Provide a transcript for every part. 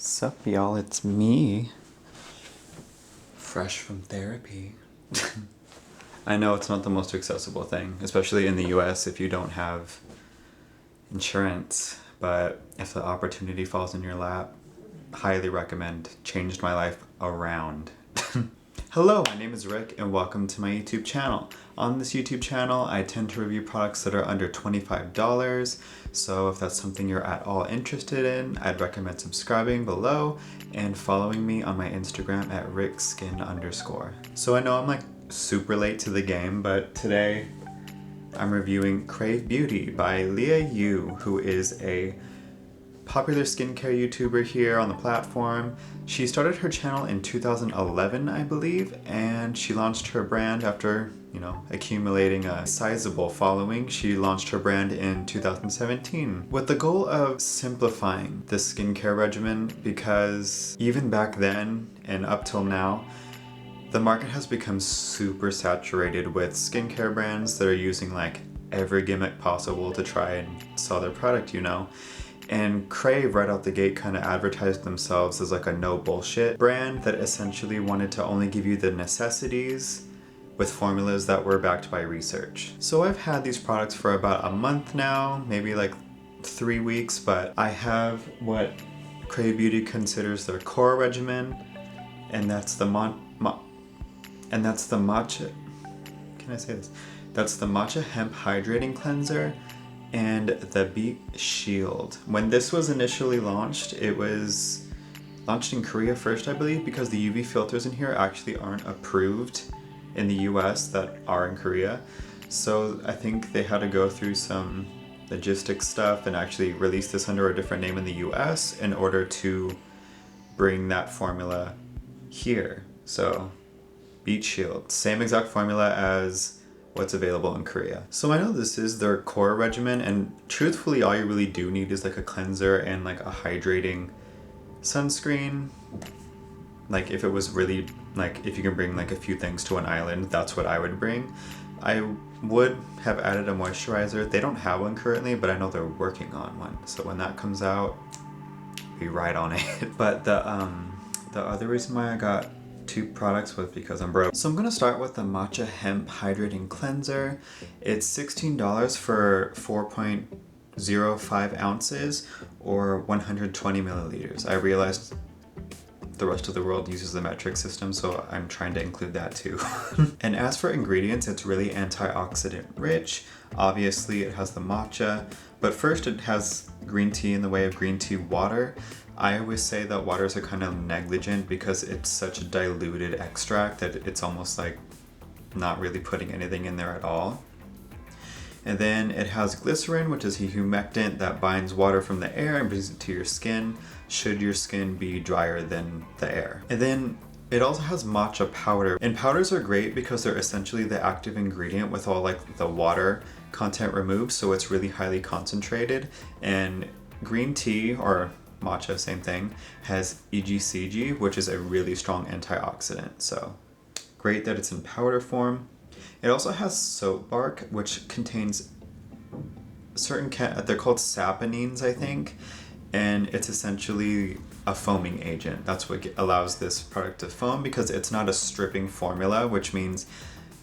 Sup y'all, it's me. Fresh from therapy. I know it's not the most accessible thing, especially in the US if you don't have insurance, but if the opportunity falls in your lap, highly recommend. Changed my life around. Hello, my name is Rick and welcome to my YouTube channel. On this YouTube channel, I tend to review products that are under $25, so if that's something you're at all interested in, I'd recommend subscribing below and following me on my Instagram at rickskin_. So I know I'm like super late to the game, but today I'm reviewing Krave Beauty by Liah, who is a popular skincare YouTuber here on the platform. She started her channel in 2011, I believe, and she launched her brand after, accumulating a sizable following. She launched her brand in 2017 with the goal of simplifying the skincare regimen, because even back then and up till now, the market has become super saturated with skincare brands that are using like every gimmick possible to try and sell their product, And Krave right out the gate kind of advertised themselves as like a no bullshit brand that essentially wanted to only give you the necessities with formulas that were backed by research. So I've had these products for about a month now, maybe like 3 weeks, but I have what Krave Beauty considers their core regimen, and that's the matcha. Can I say this? That's the Matcha Hemp Hydrating Cleanser and the Beet Shield. When this was initially launched, it was launched in Korea first, I believe, because the UV filters in here actually aren't approved in the US that are in Korea. So I think they had to go through some logistics stuff and actually release this under a different name in the US in order to bring that formula here. So Beet Shield, same exact formula as what's available in Korea. So I know this is their core regimen, and truthfully all you really do need is like a cleanser and like a hydrating sunscreen. Like if it was really, like if you can bring like a few things to an island, that's what I would bring. I would have added a moisturizer. They don't have one currently, but I know they're working on one. So when that comes out, we ride on it. But the other reason why I got 2 products was because I'm broke. So I'm gonna start with the Matcha Hemp Hydrating Cleanser. It's $16 for 4.05 ounces or 120 milliliters. I realized the rest of the world uses the metric system, so I'm trying to include that too. And as for ingredients, it's really antioxidant rich. Obviously it has the matcha, but first it has green tea in the way of green tea water. I always say that waters are kind of negligent because it's such a diluted extract that it's almost like not really putting anything in there at all. And then it has glycerin, which is a humectant that binds water from the air and brings it to your skin, should your skin be drier than the air. And then it also has matcha powder. And powders are great because they're essentially the active ingredient with all like the water content removed, so it's really highly concentrated. And green tea, or matcha, same thing, has EGCG, which is a really strong antioxidant. So great that it's in powder form. It also has soap bark, which contains certain, they're called saponines, I think, and it's essentially a foaming agent. That's what allows this product to foam, because it's not a stripping formula, which means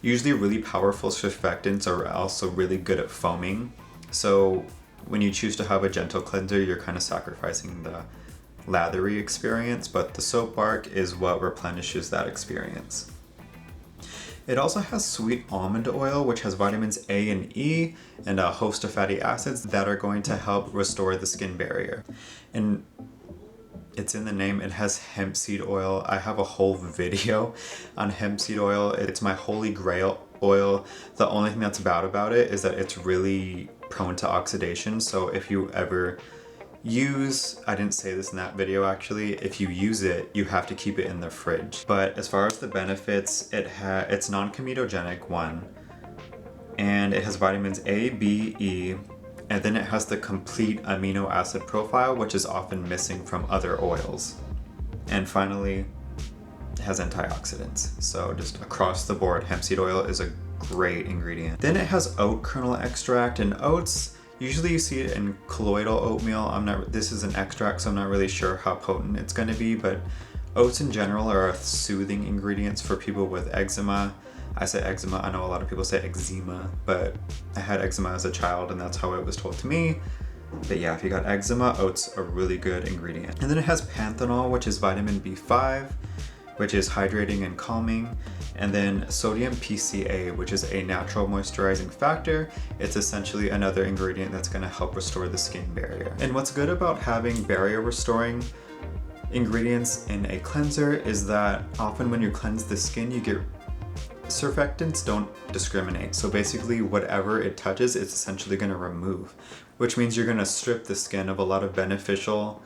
usually really powerful surfactants are also really good at foaming. So when you choose to have a gentle cleanser, you're kind of sacrificing the lathery experience, but the soap bark is what replenishes that experience. It also has sweet almond oil, which has vitamins A and E and a host of fatty acids that are going to help restore the skin barrier. And it's in the name, it has hemp seed oil. I have a whole video on hemp seed oil. It's my holy grail oil. The only thing that's bad about it is that it's really prone to oxidation. So if you ever use, I didn't say this in that video actually, if you use it, you have to keep it in the fridge. But as far as the benefits, it's non-comedogenic, one, and it has vitamins A, B, E, and then it has the complete amino acid profile, which is often missing from other oils. And finally, it has antioxidants. So just across the board, hemp seed oil is a great ingredient. Then it has oat kernel extract, and oats, Usually you see it in colloidal oatmeal. This is an extract, so I'm not really sure how potent it's going to be, but oats in general are soothing ingredients for people with eczema. I say eczema, I know a lot of people say eczema, but I had eczema as a child and that's how it was told to me. But yeah, if you got eczema, oats are a really good ingredient. And then it has panthenol, which is vitamin B5, which is hydrating and calming. And then sodium PCA, which is a natural moisturizing factor. It's essentially another ingredient that's gonna help restore the skin barrier. And what's good about having barrier restoring ingredients in a cleanser is that often when you cleanse the skin, you get surfactants don't discriminate. So basically whatever it touches, it's essentially going to remove, which means you're going to strip the skin of a lot of beneficial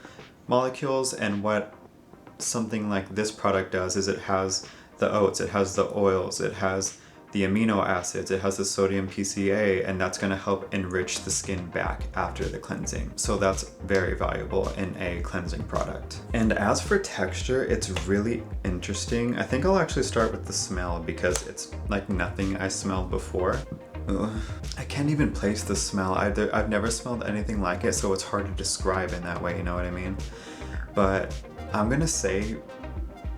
molecules. And what something like this product does is it has the oats, it has the oils, it has the amino acids, it has the sodium PCA, and that's going to help enrich the skin back after the cleansing. So that's very valuable in a cleansing product. And as for texture, it's really interesting. I think I'll actually start with the smell because it's like nothing I smelled before. Ugh. I can't even place the smell. I've never smelled anything like it, so it's hard to describe in that way, you know what I mean? But I'm gonna say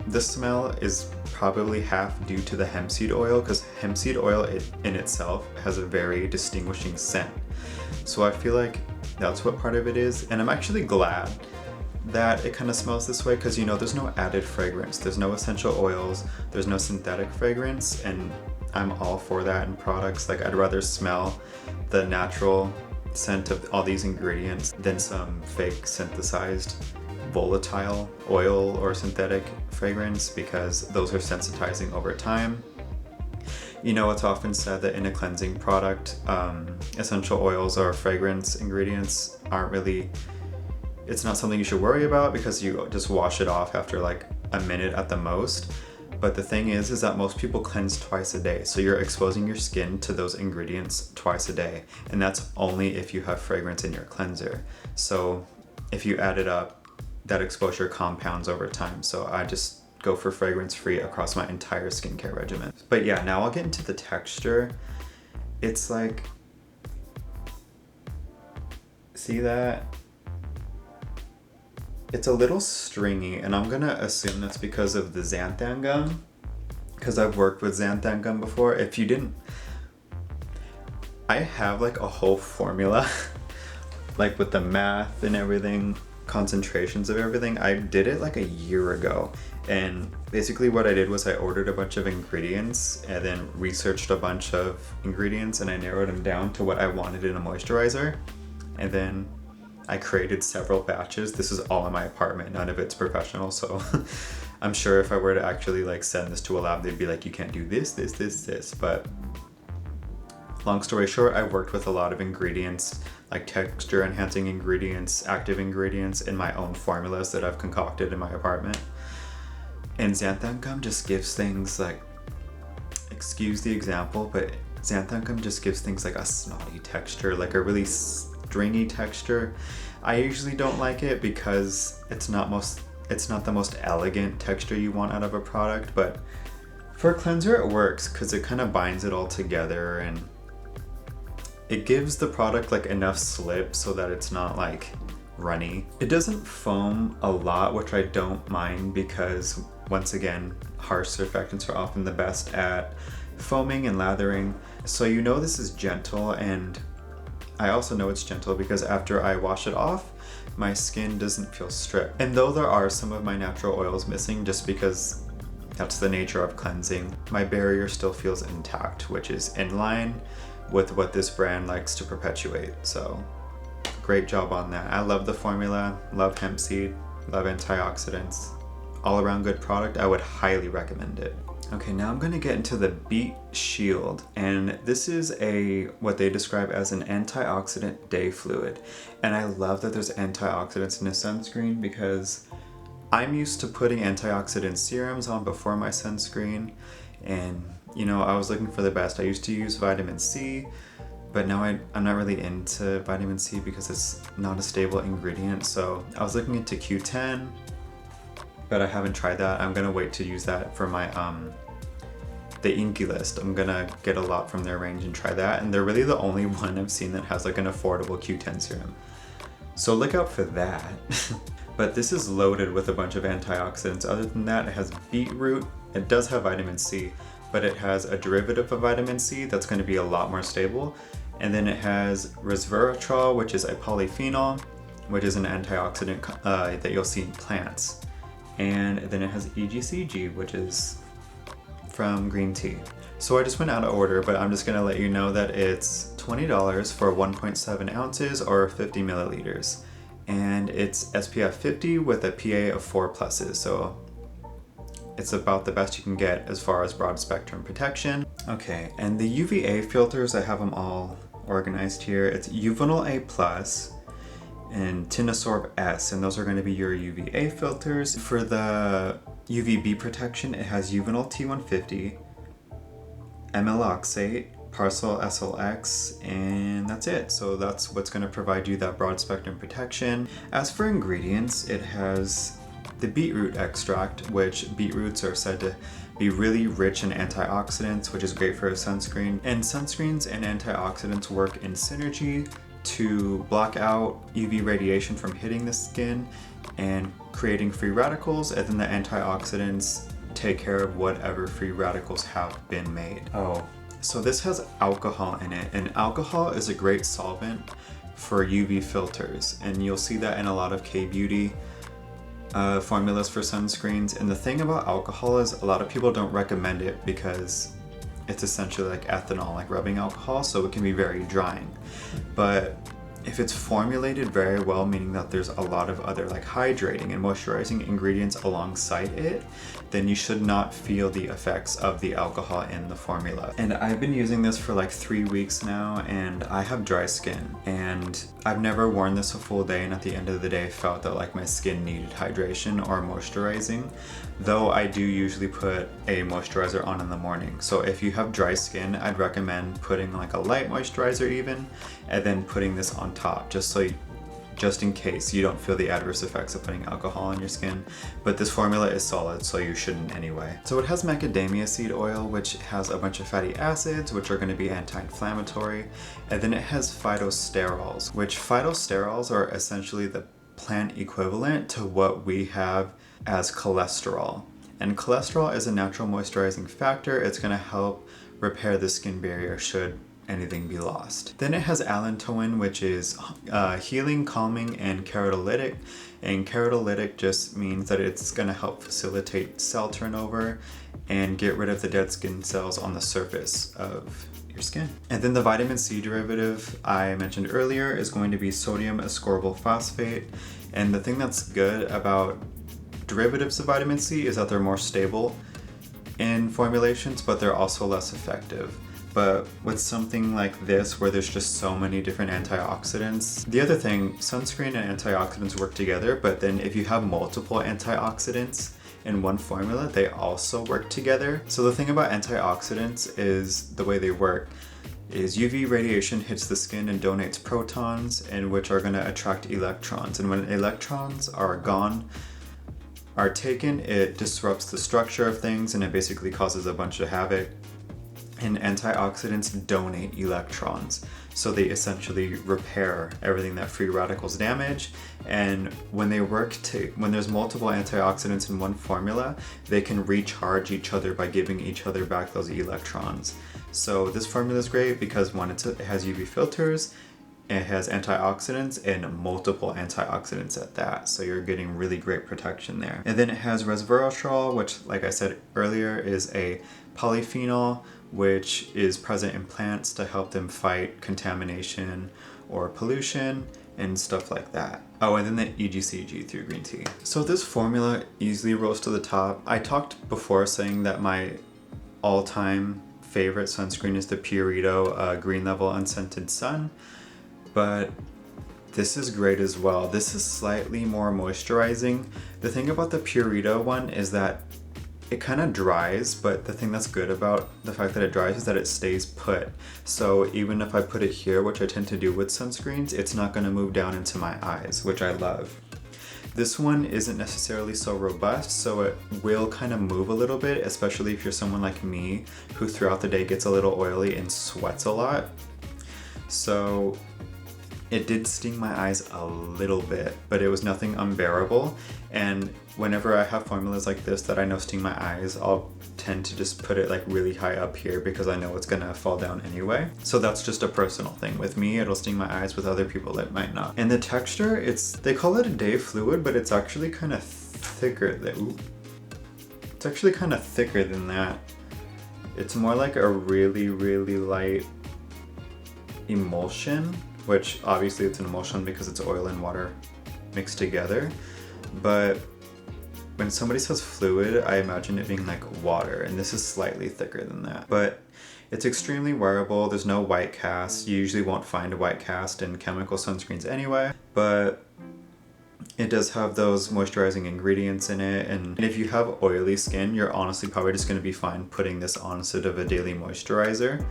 the smell is probably half due to the hemp seed oil, because hemp seed oil in itself has a very distinguishing scent. So I feel like that's what part of it is. And I'm actually glad that it kind of smells this way because, you know, there's no added fragrance. There's no essential oils. There's no synthetic fragrance. And I'm all for that in products. Like, I'd rather smell the natural scent of all these ingredients than some fake synthesized volatile oil or synthetic fragrance, because those are sensitizing over time. You know, it's often said that in a cleansing product, essential oils or fragrance ingredients aren't really, it's not something you should worry about because you just wash it off after like a minute at the most. But the thing is that most people cleanse twice a day. So you're exposing your skin to those ingredients twice a day. And that's only if you have fragrance in your cleanser. So if you add it up, that exposure compounds over time. So I just go for fragrance free across my entire skincare regimen. But yeah, now I'll get into the texture. It's like, see that? It's a little stringy, and I'm gonna assume that's because of the xanthan gum, because I've worked with xanthan gum before. If you didn't, I have like a whole formula, like with the math and everything, concentrations of everything. I did it like a year ago, and basically what I did was I ordered a bunch of ingredients and then researched a bunch of ingredients, and I narrowed them down to what I wanted in a moisturizer, and then I created several batches. This is all in my apartment, none of it's professional, so I'm sure if I were to actually like send this to a lab, they'd be like, you can't do this, but long story short, I worked with a lot of ingredients, like texture enhancing ingredients, active ingredients in my own formulas that I've concocted in my apartment. And xanthan gum just gives things like, excuse the example, but xanthan gum just gives things like a snotty texture, like a really stringy texture. I usually don't like it because it's not the most elegant texture you want out of a product, but for a cleanser it works because it kind of binds it all together and it gives the product like enough slip so that it's not like runny. It doesn't foam a lot, which I don't mind because, once again, harsh surfactants are often the best at foaming and lathering. So you know this is gentle, and I also know it's gentle because after I wash it off, my skin doesn't feel stripped. And though there are some of my natural oils missing, just because that's the nature of cleansing, my barrier still feels intact, which is in line with what this brand likes to perpetuate. So great job on that. I love the formula, love hemp seed, love antioxidants. All around good product. I would highly recommend it. Okay, now I'm gonna get into the Beet Shield, and this is what they describe as an antioxidant day fluid. And I love that there's antioxidants in a sunscreen because I'm used to putting antioxidant serums on before my sunscreen, and you know, I was looking for the best. I used to use vitamin C, but now I'm not really into vitamin C because it's not a stable ingredient. So I was looking into Q10, but I haven't tried that. I'm gonna wait to use that for my the Inky List. I'm gonna get a lot from their range and try that, and they're really the only one I've seen that has like an affordable Q10 serum. So look out for that. But this is loaded with a bunch of antioxidants. Other than that, it has beetroot. It does have vitamin C, but it has a derivative of vitamin C that's going to be a lot more stable. And then it has resveratrol, which is a polyphenol, which is an antioxidant that you'll see in plants. And then it has EGCG, which is from green tea. So I just went out of order, but I'm just gonna let you know that it's $20 for 1.7 ounces or 50 milliliters. And it's SPF 50 with a PA of 4+, so it's about the best you can get as far as broad spectrum protection. Okay, and the UVA filters, I have them all organized here. It's Uvinol A+, and Tinosorb S, and those are going to be your UVA filters. For the UVB protection, it has Uvinol T150, Amyloxate, Parcel SLX, and that's it. So that's what's going to provide you that broad spectrum protection. As for ingredients, it has the beetroot extract, which beetroots are said to be really rich in antioxidants, which is great for a sunscreen. And sunscreens and antioxidants work in synergy to block out UV radiation from hitting the skin and creating free radicals, and then the antioxidants take care of whatever free radicals have been made. Oh, so this has alcohol in it, and alcohol is a great solvent for UV filters, and you'll see that in a lot of K-Beauty formulas for sunscreens. And the thing about alcohol is a lot of people don't recommend it because it's essentially like ethanol, like rubbing alcohol, so it can be very drying. But if it's formulated very well, meaning that there's a lot of other like hydrating and moisturizing ingredients alongside it, then you should not feel the effects of the alcohol in the formula. And I've been using this for like 3 weeks now, and I have dry skin, and I've never worn this a full day and at the end of the day felt that like my skin needed hydration or moisturizing, though I do usually put a moisturizer on in the morning. So if you have dry skin, I'd recommend putting like a light moisturizer even, and then putting this on top, just in case you don't feel the adverse effects of putting alcohol on your skin. But this formula is solid, so you shouldn't anyway. So it has macadamia seed oil, which has a bunch of fatty acids, which are going to be anti-inflammatory. And then it has phytosterols, which phytosterols are essentially the plant equivalent to what we have as cholesterol. And cholesterol is a natural moisturizing factor. It's going to help repair the skin barrier should anything be lost. Then it has allantoin, which is healing, calming, and keratolytic. And keratolytic just means that it's going to help facilitate cell turnover and get rid of the dead skin cells on the surface of your skin. And then the vitamin C derivative I mentioned earlier is going to be sodium ascorbyl phosphate. And the thing that's good about derivatives of vitamin C is that they're more stable in formulations, but they're also less effective. But with something like this, where there's just so many different antioxidants, the other thing, sunscreen and antioxidants work together, but then if you have multiple antioxidants in one formula, they also work together. So the thing about antioxidants is the way they work is UV radiation hits the skin and donates protons, and which are going to attract electrons. And when electrons are taken, it disrupts the structure of things, and it basically causes a bunch of havoc. And antioxidants donate electrons, so they essentially repair everything that free radicals damage. And when there's multiple antioxidants in one formula, they can recharge each other by giving each other back those electrons. So this formula is great because one, it has UV filters, it has antioxidants, and multiple antioxidants at that, so you're getting really great protection there. And then it has resveratrol, which, like I said earlier, is a polyphenol, which is present in plants to help them fight contamination or pollution and stuff like that. Oh, and then the EGCG through green tea. So this formula easily rose to the top. I talked before saying that my all-time favorite sunscreen is the Purito Green Level Unscented Sun, but this is great as well. This is slightly more moisturizing. The thing about the Purito one is that it kind of dries, but the thing that's good about the fact that it dries is that it stays put. So even if I put it here, which I tend to do with sunscreens, it's not going to move down into my eyes, which I love. This one isn't necessarily so robust, so it will kind of move a little bit, especially if you're someone like me who throughout the day gets a little oily and sweats a lot. So it did sting my eyes a little bit, but it was nothing unbearable. And whenever I have formulas like this that I know sting my eyes, I'll tend to just put it like really high up here because I know it's gonna fall down anyway. So that's just a personal thing. With me, it'll sting my eyes. With other people, it might not. And the texture, they call it a day fluid, but it's actually kind of thicker than, it's actually kind of thicker than that. It's more like a really, really light emulsion, which obviously it's an emulsion because it's oil and water mixed together. But when somebody says fluid, I imagine it being like water, and this is slightly thicker than that. But it's extremely wearable. There's no white cast. You usually won't find a white cast in chemical sunscreens anyway, but it does have those moisturizing ingredients in it. And if you have oily skin, you're honestly probably just going to be fine putting this on instead of a daily moisturizer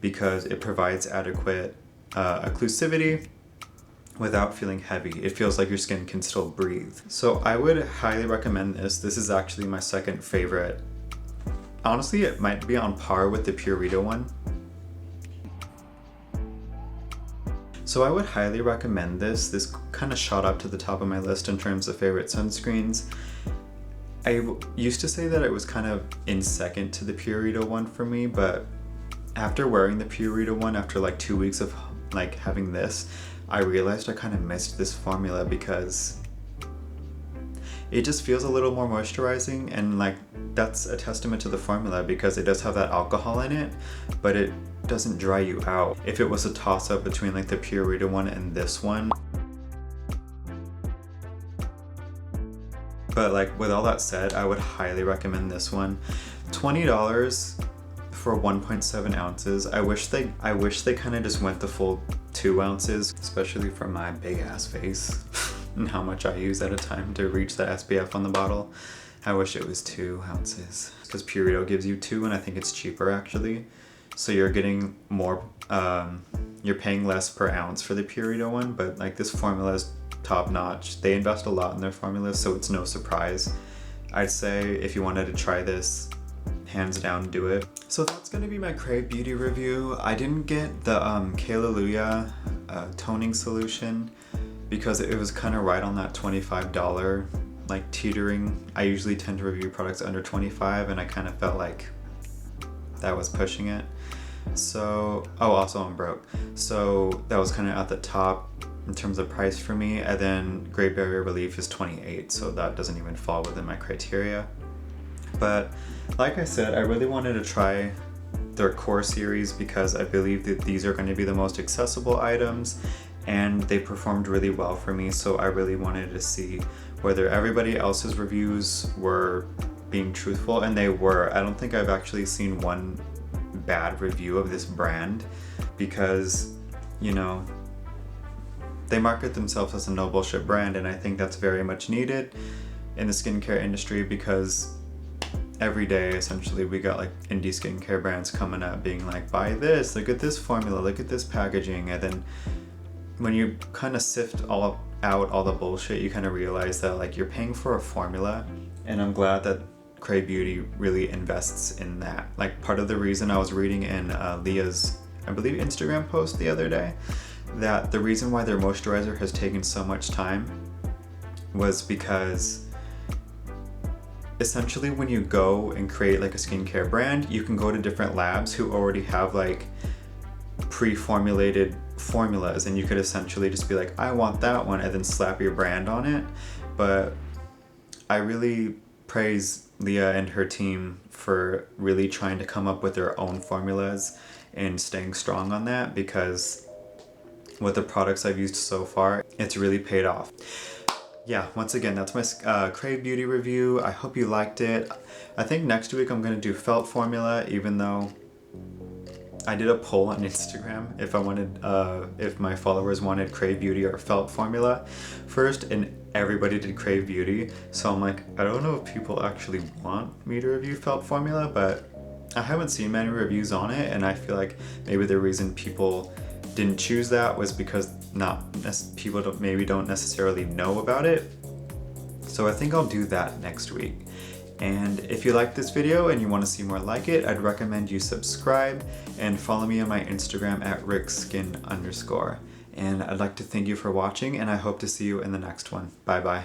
because it provides adequate occlusivity without feeling heavy. It feels like your skin can still breathe. So I would highly recommend this. This is actually my second favorite. Honestly, it might be on par with the Purito one. So I would highly recommend this. This kind of shot up to the top of my list in terms of favorite sunscreens. I used to say that it was kind of in second to the Purito one for me, but after wearing the Purito one, after like 2 weeks of like having this, I realized I kind of missed this formula because it just feels a little more moisturizing, and like that's a testament to the formula because it does have that alcohol in it, but it doesn't dry you out. If it was a toss up between like the Purito one and this one, but like with all that said, I would highly recommend this one. $20 for 1.7 ounces. I wish they kind of just went the full 2 ounces, especially for my big ass face and how much I use at a time to reach the SPF on the bottle. I wish it was 2 ounces because Purito gives you 2, and I think it's cheaper actually. So you're getting more, you're paying less per ounce for the Purito one, but like this formula is top notch. They invest a lot in their formulas, so it's no surprise. I'd say if you wanted to try this, hands down, do it. So that's gonna be my Krave Beauty review. I didn't get the Liah toning solution because it was kind of right on that $25 like teetering. I usually tend to review products under $25, and I kind of felt like that was pushing it. So, oh, also I'm broke. So that was kind of at the top in terms of price for me. And then Great Barrier Relief is $28, so that doesn't even fall within my criteria. But like I said, I really wanted to try their core series because I believe that these are going to be the most accessible items, and they performed really well for me. So I really wanted to see whether everybody else's reviews were being truthful, and they were. I don't think I've actually seen one bad review of this brand because, you know, they market themselves as a no bullshit brand, and I think that's very much needed in the skincare industry because every day essentially we got like indie skincare brands coming up being like, buy this, look at this formula, look at this packaging. And then when you kind of sift out all the bullshit, you kind of realize that like you're paying for a formula. And I'm glad that Krave Beauty really invests in that. Like part of the reason I was reading in Liah's, I believe, Instagram post the other day, that the reason why their moisturizer has taken so much time was because essentially when you go and create like a skincare brand, you can go to different labs who already have like pre-formulated formulas, and you could essentially just be like, I want that one, and then slap your brand on it. But I really praise Liah and her team for really trying to come up with their own formulas and staying strong on that, because with the products I've used so far, it's really paid off. Yeah, once again, that's my Krave Beauty review. I hope you liked it. I think next week I'm going to do felt formula, even though I did a poll on Instagram if I wanted, if my followers wanted Krave Beauty or felt formula first, and everybody did Krave Beauty. So I'm like, I don't know if people actually want me to review felt formula, but I haven't seen many reviews on it, and I feel like maybe the reason people didn't choose that was because people don't necessarily know about it. So I think I'll do that next week. And if you like this video and you want to see more like it, I'd recommend you subscribe and follow me on my Instagram at rickskin_. And I'd like to thank you for watching, and I hope to see you in the next one. Bye bye.